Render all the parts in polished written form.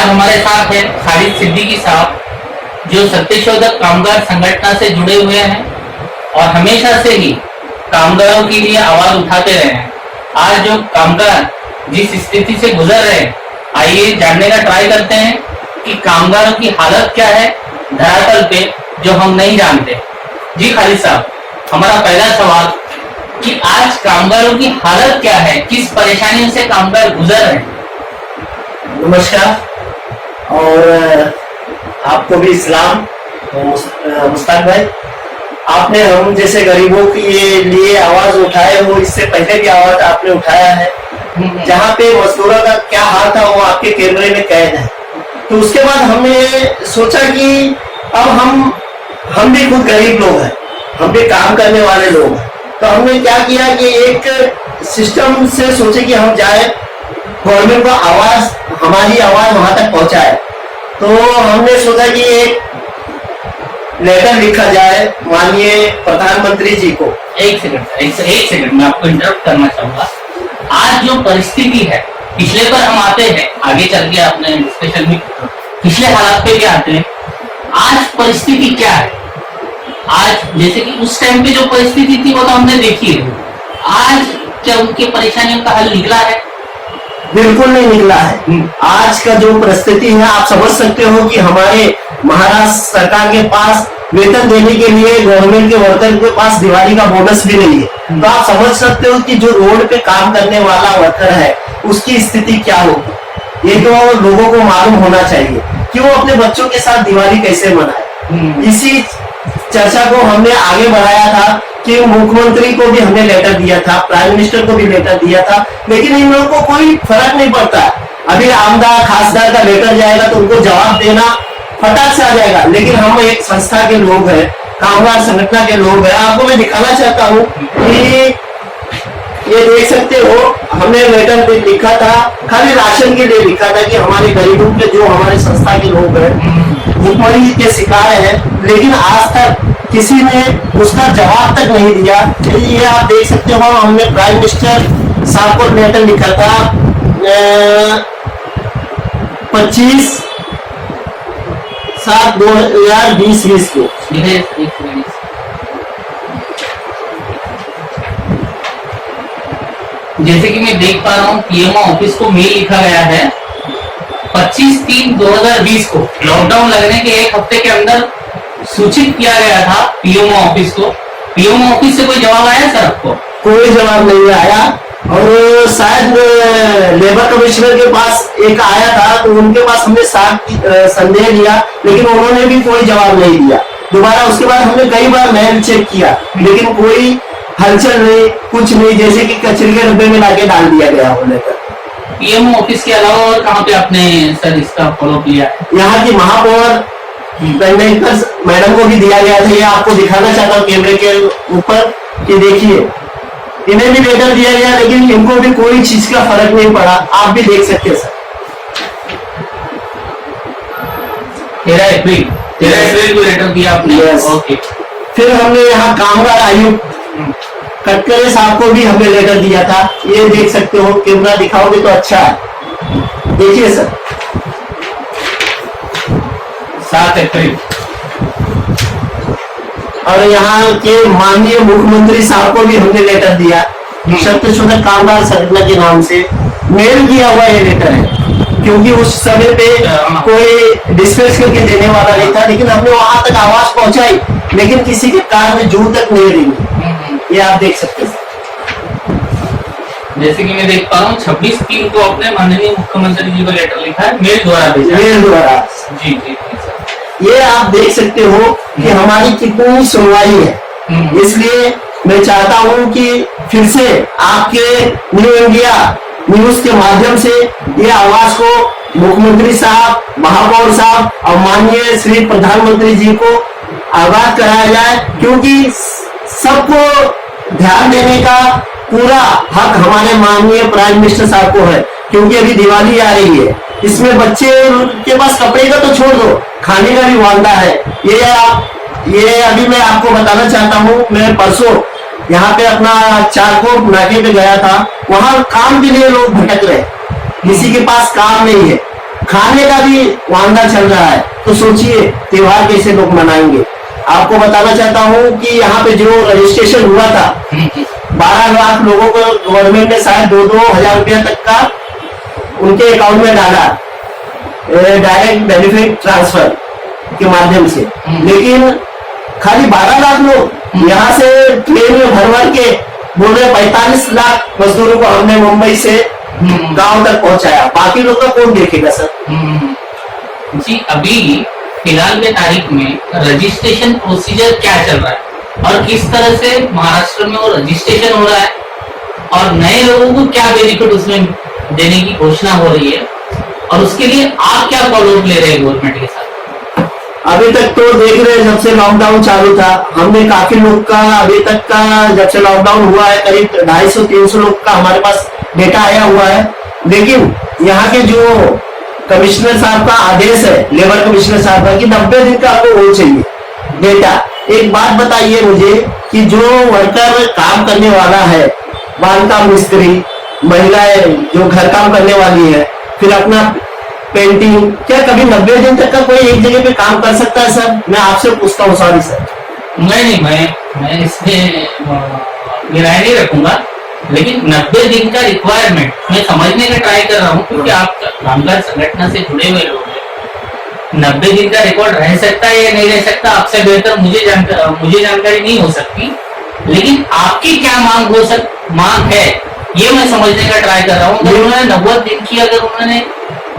आज हमारे साथ है खालिद सिद्दीकी साहब, जो सत्यशोधक कामगार संगठन से जुड़े हुए हैं और हमेशा से ही कामगारों के लिए आवाज उठाते रहे हैं। आज जो कामगार जिस स्थिति से गुजर रहे हैं, आइए जानने का ट्राई करते हैं कि कामगारों की हालत क्या है धरातल पे, जो हम नहीं जानते। जी खालिद साहब, हमारा पहला सवाल कि आज कामगारों की हालत क्या है, किस परेशानियों से कामगार गुजर रहे हैं? नमस्कार और आपको भी इस्लाम मुस्ताक भाई। आपने हम जैसे गरीबों के लिए आवाज उठाए हो, इससे पहले भी आवाज आपने उठाया है। जहाँ पे मजदूरों का क्या हाल था वो आपके कैमरे में कैद है। तो उसके बाद हमने सोचा कि अब हम भी खुद गरीब लोग हैं, हम भी काम करने वाले लोग हैं। तो हमने क्या किया कि एक सिस्टम से सोचे कि हम जाए गवर्नमेंट को हमारी आवाज वहां तक पहुंचाए। तो हमने सोचा कि एक लेटर लिखा जाए माननीय प्रधानमंत्री जी को। एक सेकंड मैं आपको इंटरप्ट करना चाहूंगा। आज जो परिस्थिति है, पिछले पर हम आते हैं, आगे चल के अपने डिस्कशन में पिछले हालात पे भी आते हैं। आज परिस्थिति क्या है? आज जैसे कि उस टाइम पे जो परिस्थिति थी वो तो हमने देखी है। आज क्या उनकी परेशानियों का हल निकला है? बिल्कुल नहीं निकला है। आज का जो परिस्थिति है, आप समझ सकते हो कि हमारे महाराष्ट्र सरकार के पास वेतन देने के लिए गवर्नमेंट के वर्कर के पास दिवाली का बोनस भी नहीं है। तो आप समझ सकते हो कि जो रोड पे काम करने वाला वर्कर है उसकी स्थिति क्या होगी। ये तो लोगों को मालूम होना चाहिए कि वो अपने बच्चों के साथ दिवाली कैसे मनाए। इसी चर्चा को हमने आगे बढ़ाया था कि मुख्यमंत्री को भी हमने लेटर दिया था, प्राइम मिनिस्टर को भी लेटर दिया था, लेकिन इन लोगों को कोई फर्क नहीं पड़ता। अभी आमदार खासदार का लेटर जाएगा तो उनको जवाब देना फटाक से आ जाएगा। लेकिन हम एक संस्था के लोग हैं, कामगार संगठन के लोग हैं। आपको मैं दिखाना चाहता हूँ कि ये देख सकते हो, हमने लेटर लिखा था, खाली राशन के लिए लिखा था कि हमारे गरीबों के जो हमारे संस्था के लोग हैं भूखमरी के शिकार है, लेकिन आज तक किसी ने उसका जवाब तक नहीं दिया। ये आप देख सकते हो, हमने प्राइम मिनिस्टर साहब को लेटर लिखा था 25/7/2020 को। जैसे कि मैं देख पा रहा हूँ पीएमओ ऑफिस को मेल लिखा गया है 25/3/2020 को। लॉकडाउन लगने के एक हफ्ते के अंदर सूचित किया गया था पीएमओ ऑफिस को। पीएमओ ऑफिस से कोई जवाब आया सर आपको? कोई जवाब नहीं आया। और शायद लेबर कमिश्नर के पास एक आया था, तो उनके पास हमने संदेह लिया, लेकिन उन्होंने भी कोई जवाब नहीं दिया। दोबारा उसके बाद हमने कई बार मेल चेक किया, लेकिन कोई हलचल नहीं, कुछ नहीं, जैसे कि कचरे के डब्बे में लाके डाल दिया गया हो लेकर। पीएमओ ऑफिस के अलावा और कहाँ पे आपने सर इसका फॉलो किया? यहाँ की महापौर मैडम को भी दिया गया था। ये आपको दिखाना चाहता हूँ कैमरे के ऊपर कि देखिए, इन्हें भी लेटर दिया गया, लेकिन इनको भी कोई चीज का फर्क नहीं पड़ा। आप भी देख सकते हैं सर। 13 अप्रैल को लेटर दिया आपने? ओके। फिर हमने यहाँ कामगार आयुक्त कटकरे साहब को भी हमने लेटर दिया था। ये देख सकते हो, कैमरा दिखाओगे तो अच्छा है, देखिए सर। 7 अप्रैल। और यहाँ के माननीय मुख्यमंत्री साहब को भी हमने लेटर दिया, सत्यशोधक कामगार संगठन के नाम से मेल किया हुआ ये लेटर है, क्योंकि उस समय पे कोई डिस्पेच करके देने वाला नहीं था। लेकिन हमने वहां तक आवाज पहुंचाई, लेकिन किसी के कान में जू तक नहीं रही। ये आप देख सकते हैं। जैसे कि मैं देख पा रहा हूँ 26/3 को अपने माननीय मुख्यमंत्री जी को लेटर लिखा है, मेल द्वारा भेजा। मेल द्वारा। जी जी सर। ये आप देख सकते हो कि हमारी कितनी सुनवाई है। इसलिए मैं चाहता हूं कि फिर से आपके न्यू इंडिया न्यूज के माध्यम से ये आवाज को मुख्यमंत्री साहब, महापौर साहब और माननीय श्री प्रधानमंत्री जी को आगाह कराया जाए, क्योंकि सबको ध्यान देने का पूरा हक हमारे माननीय प्राइम मिनिस्टर साहब को है। क्योंकि अभी दिवाली आ रही है, इसमें बच्चे के पास कपड़े का तो छोड़ दो, खाने का भी वादा है। ये अभी मैं आपको बताना चाहता हूँ, मैं परसों यहाँ पे अपना चारकोट नाके पे गया था। वहां काम के लिए लोग भटक रहे, किसी के पास काम नहीं है। खाने का भी वांदा चल रहा है, तो सोचिए त्योहार कैसे लोग मनाएंगे। आपको बताना चाहता हूँ कि यहाँ पे जो रजिस्ट्रेशन हुआ था 12 लाख लोगों को गवर्नमेंट ने शायद 2-2 हजार रुपया तक का उनके अकाउंट में डाला, डायरेक्ट बेनिफिट ट्रांसफर के माध्यम से। लेकिन खाली 12 लाख लोग यहाँ से ट्रेन में भर भर के बोल रहे 45 लाख मजदूरों को हमने मुंबई से गांव तक पहुंचाया, बाकी लोग का कौन देखेगा सर? जी, अभी फिलहाल के तारीख में रजिस्ट्रेशन प्रोसीजर क्या चल रहा है और किस तरह से महाराष्ट्र में वो रजिस्ट्रेशन हो रहा है और नए लोगों को क्या बेनिफिट उसमें देने की घोषणा हो रही है, और उसके लिए आप क्या फॉलो अप ले रहे हैं गवर्नमेंट के साथ? अभी तक तो देख रहे हैं, जब से लॉकडाउन चालू था हमने काफी लोग का, अभी तक का जब से लॉकडाउन हुआ है करीब 250-300 लोग का हमारे पास डेटा आया हुआ है। लेकिन यहाँ के जो कमिश्नर साहब का आदेश है, लेबर कमिश्नर साहब का, कि 90 दिन का आपको वो चाहिए डेटा। एक बात बताइए मुझे कि जो वर्कर काम करने वाला है, बांधकाम मिस्त्री, महिलाएं जो घर काम करने वाली है, फिर अपना पेंटिंग, क्या कभी 90 दिन तक का कोई एक जगह पे काम कर सकता है सर? मैं आपसे पूछता हूँ, सॉरी सर। नहीं, मैं इसमें राय नहीं रखूंगा, लेकिन 90 दिन का रिक्वायरमेंट मैं समझने का ट्राई कर रहा हूँ, क्योंकि आप कामगार संगठन से जुड़े हुए लोग हैं। 90 दिन का रिकॉर्ड रह सकता है या नहीं रह सकता, आपसे बेहतर मुझे जानकारी नहीं हो सकती, लेकिन आपकी क्या मांग है ये मैं समझने का ट्राई कर रहा हूँ। अगर उन्होंने 90 दिन की अगर उन्होंने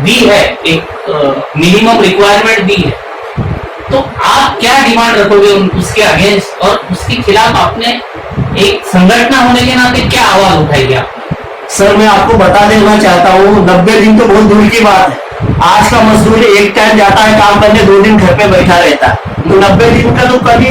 दी है, एक मिनिमम रिक्वायरमेंट दी है, तो आप क्या डिमांड रखोगे उसके अगेंस्ट, और उसके खिलाफ आपने एक संगठन होने के नाते क्या आवाज उठाएगी आप? सर मैं आपको बता देना चाहता हूँ, 90 दिन तो बहुत दूर की बात है। आज का मजदूर एक टाइम जाता है काम करने, 2 दिन घर पे बैठा रहता है, तो 90 दिन का तो कभी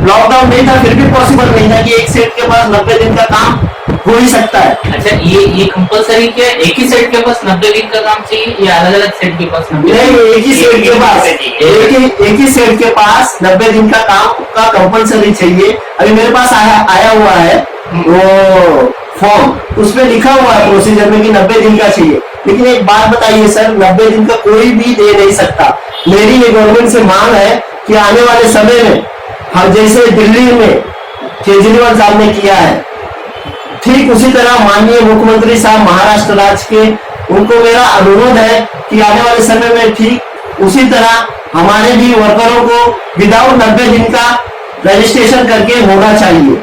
लॉकडाउन नहीं था, फिर भी पॉसिबल नहीं था कि एक सेट के पास 90 दिन का काम हो ही सकता है। अच्छा, ये कंपलसरी क्या है? एक ही सेट के पास 90 दिन का काम चाहिए या अलग अलग सेट के पास 90? नहीं, एक ही सेट के पास, एक ही सेट के पास 90 दिन का काम का कंपलसरी चाहिए। अभी मेरे पास आया हुआ है वो फॉर्म, उसमें लिखा हुआ है प्रोसीजर में कि 90 दिन का चाहिए। लेकिन एक बात बताइए सर, 90 दिन का कोई भी दे नहीं सकता। मेरी ये गवर्नमेंट से मांग है कि आने वाले समय में हम जैसे दिल्ली में केजरीवाल साहब ने किया है, ठीक उसी तरह माननीय मुख्यमंत्री साहब महाराष्ट्र राज्य के, उनको मेरा अनुरोध है कि आने वाले समय में ठीक उसी तरह हमारे भी वर्करों को विदाउट 90 दिन का रजिस्ट्रेशन करके होना चाहिए।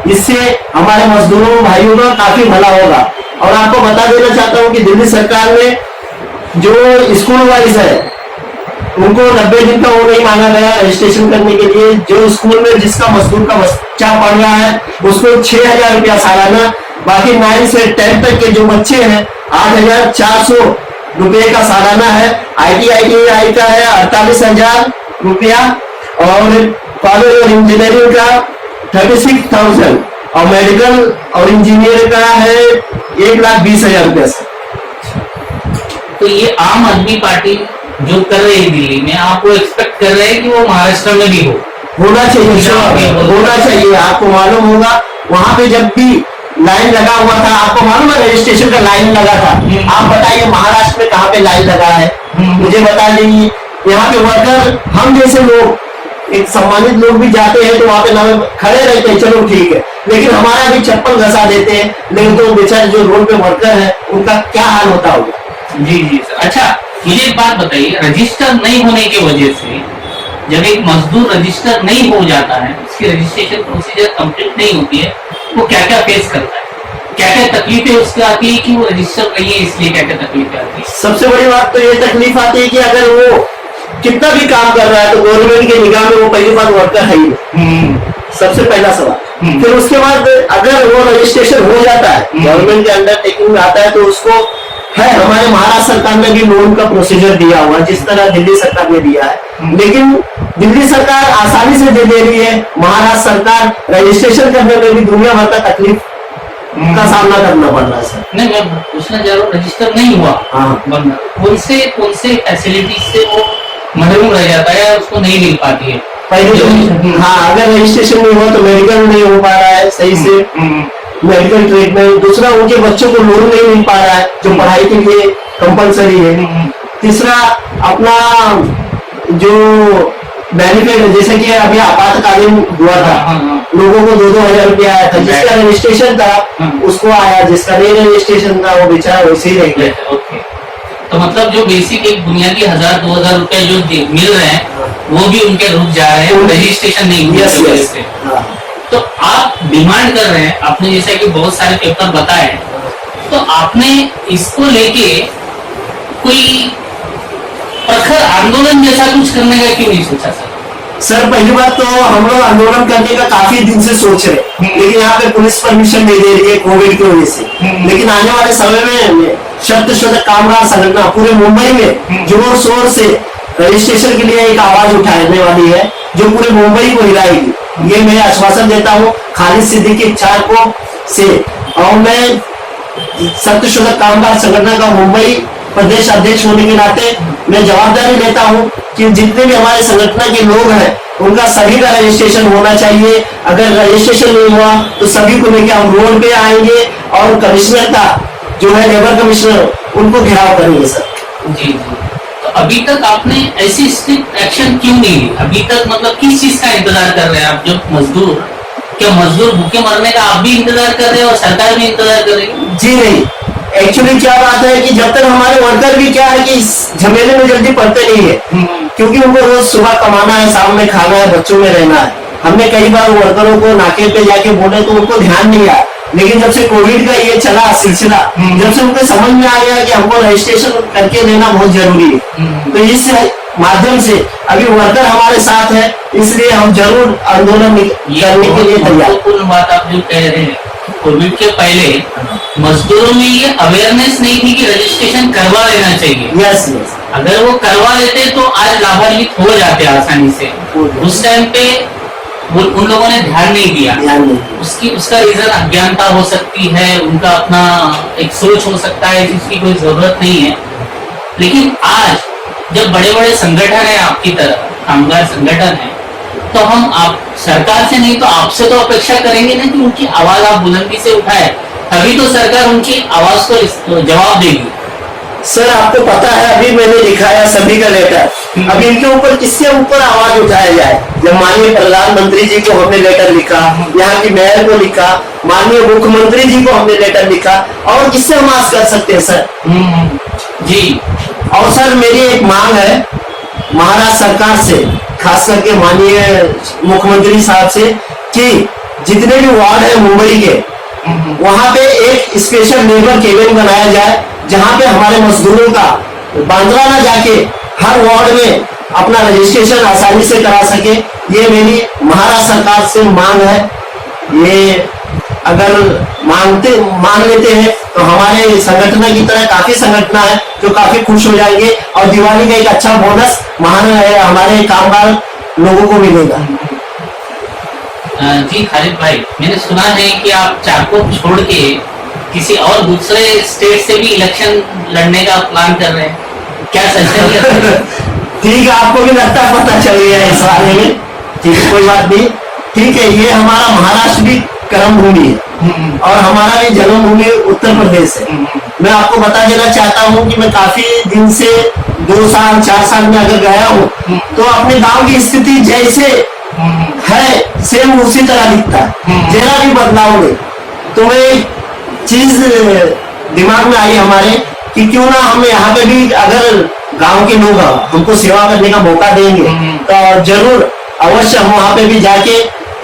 इससे हमारे मजदूरों भाइयों का काफी भला होगा। और आपको बता देना चाहता हूँ कि दिल्ली सरकार ने जो स्कूल वाइज है उनको 90 दिन का वो नहीं मांगा गया रजिस्ट्रेशन करने के लिए। जो स्कूल में जिसका मजदूर का बच्चा पढ़ रहा है उसको 6,000 रुपया सालाना, बाकी 9 से 10 तक के जो बच्चे हैं 8,400 रुपये का सालाना है। ITI का है 48,000 रुपया, और कॉलेज और इंजीनियरिंग का 36,000, और मेडिकल और इंजीनियर का है 1,20,000 रुपया। तो ये आम आदमी पार्टी जो कर रही है दिल्ली में, आप वो एक्सपेक्ट कर रहे हैं कि वो महाराष्ट्र में भी होना चाहिए। आपको मालूम होगा वहाँ पे जब भी लाइन लगा हुआ था, आपको मालूम है रजिस्ट्रेशन का लाइन लगा था। आप बताइए महाराष्ट्र में कहाँ पे लाइन लगा है, मुझे बता दीजिए। यहाँ पे वर्कर हम जैसे लोग, एक सम्मानित लोग भी जाते हैं तो वहाँ पे नाम खड़े रहते हैं, चलो ठीक है, लेकिन हमारा भी चप्पल घसा देते हैं। लेकिन तो बेचारे जो रोड पे वर्कर है उनका क्या हाल होता होगा। जी सर। अच्छा, मुझे एक बात बताइए, रजिस्टर नहीं होने की वजह से जब एक मजदूर रजिस्टर नहीं हो जाता है, उसकी रजिस्ट्रेशन प्रोसीजर कंप्लीट नहीं होती है, वो क्या क्या फेस करता है, क्या क्या तकलीफें उसकी आती है कि वो रजिस्टर नहीं है, इसलिए क्या क्या तकलीफें आती है? सबसे बड़ी बात तो ये तकलीफ आती है कि अगर वो कितना भी काम कर रहा है तो गवर्नमेंट के निगाह में वो पहली बार वर्कर है ही, सबसे पहला सवाल। फिर उसके बाद अगर वो रजिस्ट्रेशन हो जाता है, गवर्नमेंट के अंडरटेकिंग में आता है, तो उसको है, हमारे महाराष्ट्र सरकार ने भी लोन का प्रोसीजर दिया हुआ जिस तरह दिल्ली सरकार ने दिया है। लेकिन दिल्ली सरकार आसानी से दे रही है, महाराष्ट्र सरकार रजिस्ट्रेशन करने में भी दुनिया भर का तकलीफ का सामना करना पड़ रहा है सर। नहीं, मैं पूछना चाह रहा हूँ, रजिस्टर नहीं हुआ, हाँ, कौन से फैसिलिटी से वो महरूम रह जाता है, उसको नहीं मिल पाती है? पहले तो हाँ, अगर रजिस्ट्रेशन नहीं हुआ तो मेडिकल नहीं हो पा रहा है सही से, मेडिकल ट्रीटमेंट। दूसरा, उनके बच्चों को लोन नहीं मिल पा रहा है जो पढ़ाई के लिए कंपलसरी है। तीसरा अपना जो बेनिफिट है, जैसे कि अभी आपातकालीन हुआ था, लोगों को 2-2 हजार रुपया आया था, जिसका रजिस्ट्रेशन था उसको आया, जिसका नहीं रजिस्ट्रेशन था वो बेचारा वैसे ही रह गया। ओके, तो मतलब जो बेसिक एक बुनियादी 1000-2000 रुपए जो मिल रहे हैं वो भी उनके रुक जा रहे हैं, रजिस्ट्रेशन नहीं हुआ यस की वजह यस से। तो आप डिमांड कर रहे हैं, आपने जैसा कि बहुत सारे पेपर बताए, तो आपने इसको लेके कोई प्रखर आंदोलन जैसा कुछ करने का क्यों नहीं सोचा सर? सर पहली बात तो हम लोग आंदोलन करने का काफी दिन से सोच रहे, लेकिन यहाँ पे पुलिस परमिशन नहीं दे रही है कोविड की वजह से। लेकिन आने वाले समय में शब्द कामगार संगठन पूरे मुंबई में जोर शोर से रजिस्ट्रेशन के लिए एक आवाज उठाने वाली है, जो पूरे मुंबई को हिलाएगी। ये मैं आश्वासन देता हूँ खालिद सिद्दीकी चारकों से, और मैं सत्यशोधक कामगार संगठन का मुंबई प्रदेश अध्यक्ष होने के नाते मैं जवाबदारी लेता हूं कि जितने भी हमारे संगठन के लोग हैं उनका सभी का रजिस्ट्रेशन होना चाहिए। अगर रजिस्ट्रेशन नहीं हुआ तो सभी को लेकर हम रोड पे आएंगे और कमिश्नर का जो है लेबर कमिश्नर उनको घेराव करेंगे सर। जी जी, तो अभी तक आपने ऐसी स्ट्रिक्ट एक्शन क्यों नहीं ली? अभी तक मतलब किस चीज का इंतजार कर रहे हैं आप? जो मजदूर, क्या मजदूर भूखे मरने का आप भी इंतजार कर रहे हैं और सरकार भी इंतजार कर रही है? जी नहीं, एक्चुअली क्या बात है कि जब तक हमारे वर्कर भी क्या है कि इस झमेले में जल्दी पड़ते नहीं है, क्योंकि उनको रोज सुबह कमाना है, शाम में खाना है, बच्चों में रहना है। हमने कई बार वर्करों को नाके पे जाके बोले तो उनको ध्यान नहीं आया, लेकिन जब से कोविड का ये चला सिलसिला, जब से उनको समझ में आ गया कि हमको रजिस्ट्रेशन करके लेना बहुत जरूरी है, तो इस माध्यम से अभी वर्कर हमारे साथ है, इसलिए हम जरूर आंदोलन करने के लिए तैयार। महत्वपूर्ण बात आप जो कह रहे हैं, कोविड के पहले मजदूरों में ये अवेयरनेस नहीं थी कि रजिस्ट्रेशन करवा लेना चाहिए। यस यस, अगर वो करवा लेते तो आज लाभान्वित हो जाते आसानी से। उस टाइम पे वो उन लोगों ने ध्यान नहीं दिया। उसका रीजन अज्ञानता हो सकती है, उनका अपना एक सोच हो सकता है जिसकी कोई जरूरत नहीं है। लेकिन आज जब बड़े बड़े संगठन है आपकी तरह कामगार संगठन है, तो हम आप सरकार से नहीं तो आपसे तो अपेक्षा करेंगे ना कि उनकी आवाज आप बुलंदी से उठाए, तभी तो सरकार उनकी आवाज को जवाब देगी। सर आपको पता है अभी मैंने लिखाया सभी का लेटर, अब इनके ऊपर किसके ऊपर आवाज उठाया जाए? जब माननीय प्रधानमंत्री जी को हमने लेटर लिखा, यहाँ की मेयर को लिखा, माननीय मुख्यमंत्री जी को हमने लेटर लिखा, और किससे हम आस कर सकते हैं सर? जी, और सर मेरी एक मांग है महाराष्ट्र सरकार से, खास करके माननीय मुख्यमंत्री साहब से, कि जितने भी वार्ड है मुंबई के, वहां पे एक स्पेशल लेबर केबिन बनाया जाए, जहां पे हमारे मजदूरों का बांद्रा ना जाके हर वार्ड में अपना रजिस्ट्रेशन आसानी से करा सके। ये मेरी महाराष्ट्र सरकार से मांग है। ये अगर मान लेते हैं तो हमारे संगठन की तरह काफी संगठन है जो काफी खुश हो जाएंगे, और दिवाली का एक अच्छा बोनस हमारे कामगार लोगों को मिलेगा। जी खालिद भाई, मैंने सुना है कि आप चारकों छोड़ के किसी और दूसरे स्टेट से भी इलेक्शन लड़ने का प्लान कर रहे हैं, क्या सच है? ठीक है, आपको भी लगता है पता चल गया इस बारे में, ठीक है कोई बात नहीं। ठीक है, ये हमारा महाराष्ट्र भी कर्म भूमि है और हमारा भी जन्मभूमि उत्तर प्रदेश है। मैं आपको बता देना चाहता हूँ कि मैं काफी दिन से 2 साल 4 साल में अगर गया हूँ तो अपने गांव की स्थिति जैसे है सेम उसी तरह दिखता है, जरा भी बदलाव नहीं। तो मैं चीज दिमाग में आई हमारे कि क्यों ना हम यहाँ पे भी अगर गांव के लोग हमको सेवा करने का मौका देंगे तो जरूर अवश्य हम वहाँ पे भी जाके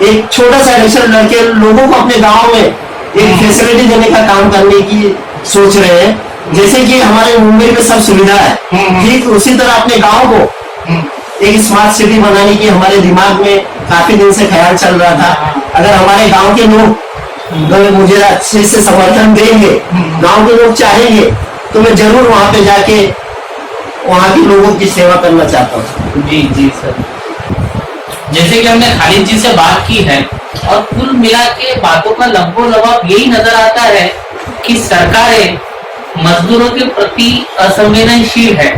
एक छोटा सा इलेक्शन लड़के लोगों को अपने गांव में एक फैसिलिटी देने का काम करने की सोच रहे हैं। जैसे कि हमारे मुंबई में सब सुविधा है, ठीक उसी तरह अपने गांव को एक स्मार्ट सिटी बनाने की हमारे दिमाग में काफी दिन से ख्याल चल रहा था। अगर हमारे गांव के लोग मुझे अच्छे से समर्थन देंगे, गांव के लोग चाहेंगे, तो मैं जरूर वहां पे जाके वहां के लोगों की सेवा करना चाहता हूँ। जी जी सर, जैसे कि हमने खालिद जी से बात की है और कुल मिला के बातों का लगभग यही नजर आता है कि सरकारें मजदूरों के प्रति असंवेदनशील है,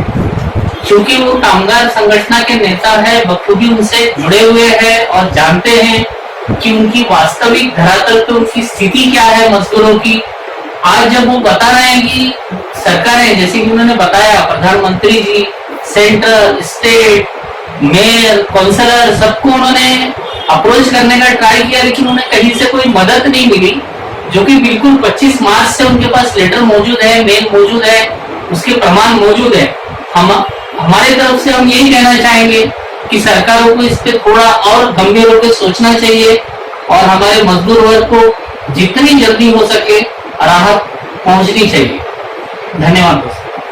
क्योंकि वो कामगार संगठन के नेता है, बखूबी उनसे जुड़े हुए हैं और जानते हैं कि उनकी वास्तविक धरातल पे उनकी स्थिति क्या है मजदूरों की। आज जब वो बता रहे हैं कि सरकारें, जैसे कि उन्होंने बताया, प्रधानमंत्री जी, सेंट्रल, स्टेट, मेयर, काउंसलर, सबको उन्होंने अप्रोच करने का ट्राई किया, लेकिन उन्हें कहीं से कोई मदद नहीं मिली, जो कि बिल्कुल 25 मार्च से उनके पास लेटर मौजूद है, मेल मौजूद है, उसके प्रमाण मौजूद है। हमारे तरफ से हम यही कहना चाहेंगे कि सरकारों को इस पे थोड़ा और गंभीर होकर सोचना चाहिए और हमारे मजदूर वर्ग को जितनी जल्दी हो सके राहत पहुंचनी चाहिए। धन्यवाद दोस्तों।